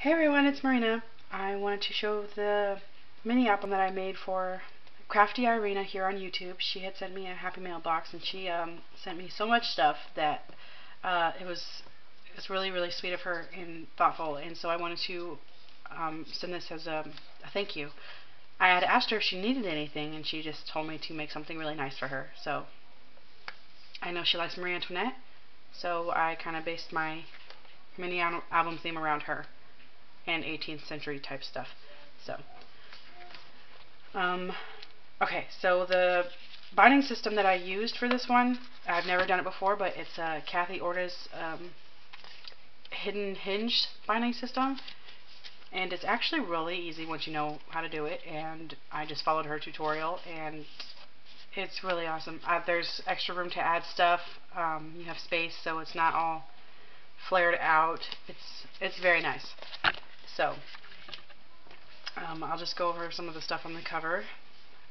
Hey everyone, it's Marina. I wanted to show the mini album that I made for CraftyIrina here on YouTube. She had sent me a Happy Mail box, and she sent me so much stuff that it was really sweet of her and thoughtful. And so I wanted to send this as a thank you. I had asked her if she needed anything, and she just told me to make something really nice for her. So I know she likes Marie Antoinette, so I kind of based my mini album theme around her and 18th century type stuff. So, okay, so the binding system that I used for this one, I've never done it before, but it's Kathy Orta's hidden hinge binding system, and it's actually really easy once you know how to do it, and I just followed her tutorial, and it's really awesome. There's extra room to add stuff. You have space, so it's not all flared out. It's very nice. So, I'll just go over some of the stuff on the cover.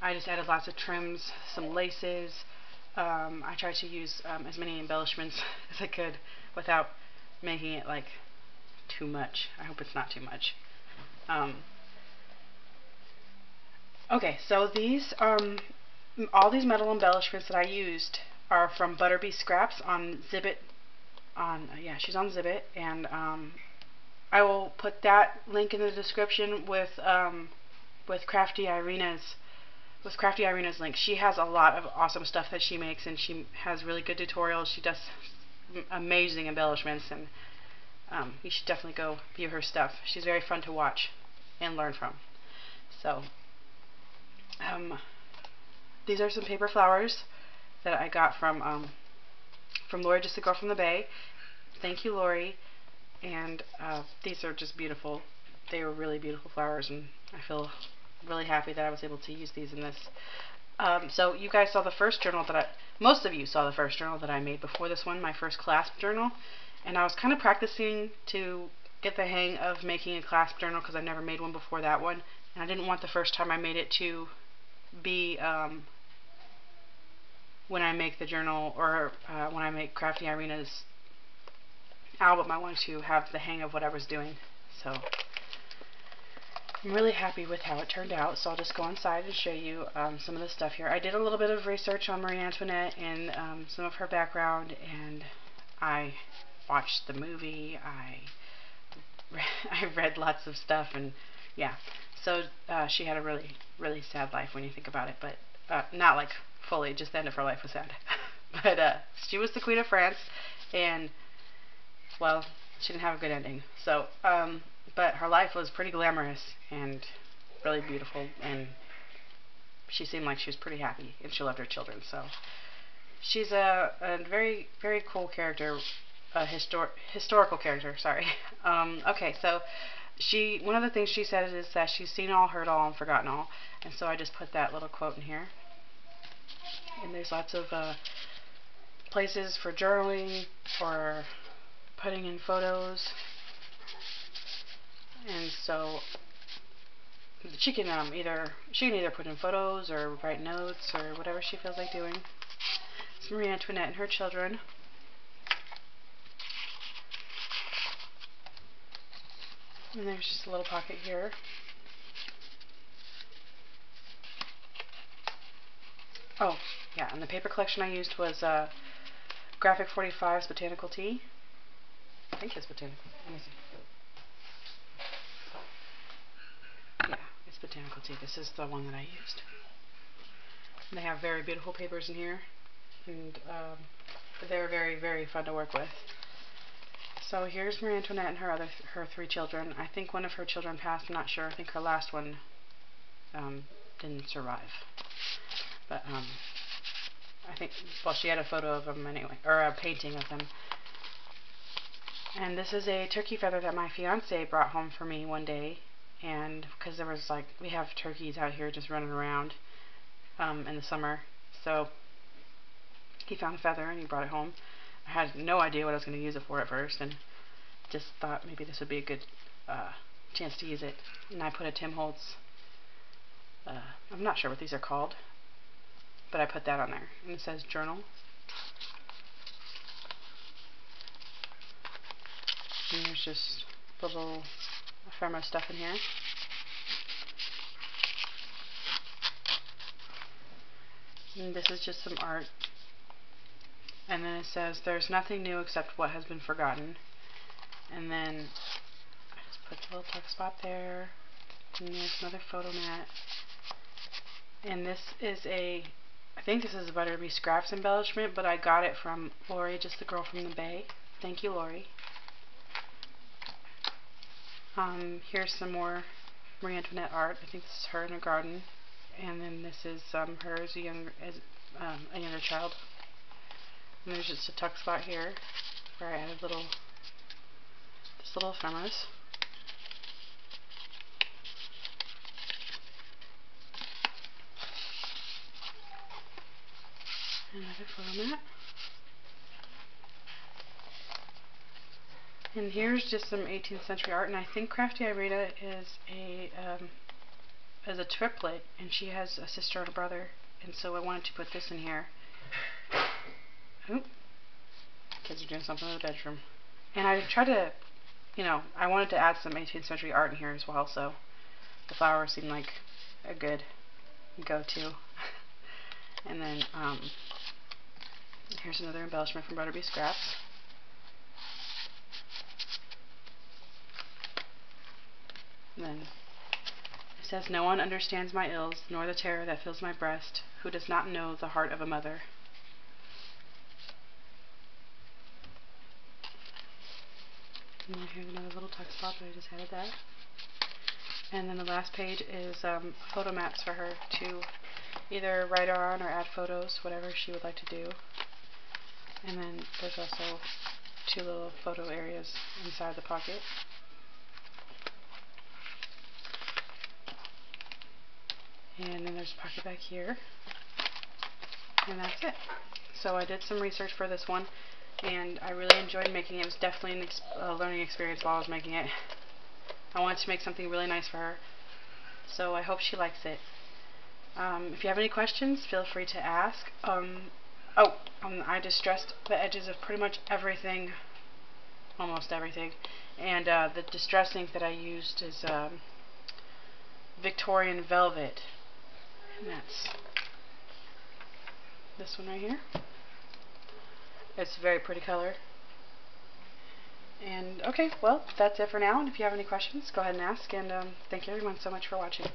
I just added lots of trims, some laces. I tried to use as many embellishments as I could without making it like too much. I hope it's not too much. Okay, so these all these metal embellishments that I used are from Butterbee Scraps on Zibbit. Yeah, she's on Zibbit, and I will put that link in the description with CraftyIrina's link. She has a lot of awesome stuff that she makes, and she has really good tutorials. She does amazing embellishments, and you should definitely go view her stuff. She's very fun to watch and learn from. So, these are some paper flowers that I got from Lori, just a girl from the Bay. Thank you, Lori. And these are just beautiful. They were really beautiful flowers, and I feel really happy that I was able to use these in this. So you guys saw the first journal most of you saw the first journal that I made before this one, my first clasp journal, and I was kind of practicing to get the hang of making a clasp journal because I've never made one before that one, and I didn't want the first time I made it to be when I make the journal, or when I make CraftyIrina's album, I wanted to have the hang of what I was doing. So I'm really happy with how it turned out, so I'll just go inside and show you some of the stuff here. I did a little bit of research on Marie Antoinette and some of her background, and I watched the movie, I read lots of stuff, and yeah, so she had a really sad life when you think about it, but not like fully, just the end of her life was sad. But she was the Queen of France, and well, she didn't have a good ending. So, but her life was pretty glamorous and really beautiful, and she seemed like she was pretty happy, and she loved her children. So, she's a very cool character, a historical character. Sorry. Okay, so one of the things she said is that she's seen all, heard all, and forgotten all, and so I just put that little quote in here. And there's lots of places for journaling or putting in photos, and so she can either put in photos or write notes or whatever she feels like doing. It's Marie Antoinette and her children. And there's just a little pocket here. Oh, yeah, and the paper collection I used was Graphic 45's Botanical Tea. I think it's botanical. Let me see. Yeah, it's botanical tea. This is the one that I used. And they have very beautiful papers in here, and they're very fun to work with. So here's Marie Antoinette and her three children. I think one of her children passed. I'm not sure. I think her last one didn't survive. But I think, well, she had a photo of them anyway, or a painting of them. And this is a turkey feather that my fiance brought home for me one day, and because there was we have turkeys out here just running around in the summer, so he found a feather and he brought it home. I had no idea what I was going to use it for at first, and just thought maybe this would be a good chance to use it. And I put a Tim Holtz, I'm not sure what these are called, but I put that on there, and it says journal. And there's just a ephemera stuff in here. And this is just some art. And then it says, "There's nothing new except what has been forgotten." And then I just put the little tuck spot there. And there's another photo mat. And this is I think this is a Butterbee Scraps embellishment, but I got it from Lori, just the girl from the Bay. Thank you, Lori. Here's some more Marie Antoinette art. I think this is her in her garden. And then this is her as a younger child. And there's just a tuck spot here where I added little ephemeras. Another photo mat. And here's just some 18th century art, and I think CraftyIrina is a triplet, and she has a sister and a brother, and so I wanted to put this in here. Oop. Kids are doing something in the bedroom. And I tried to, I wanted to add some 18th century art in here as well, so the flowers seemed like a good go-to. And then here's another embellishment from Butterbee Scraps. And then it says, "No one understands my ills, nor the terror that fills my breast, who does not know the heart of a mother." And then here's another little tuck spot, but I just added that. And then the last page is photo mats for her to either write on or add photos, whatever she would like to do. And then there's also 2 little photo areas inside the pocket. And then there's a pocket back here. And that's it. So I did some research for this one, and I really enjoyed making it. It was definitely a learning experience while I was making it. I wanted to make something really nice for her, so I hope she likes it. If you have any questions, feel free to ask. I distressed the edges of pretty much everything, almost everything, and the distress ink that I used is Victorian Velvet, and that's this one right here. It's a very pretty color. And okay, well, that's it for now, and if you have any questions, go ahead and ask, and thank you everyone so much for watching.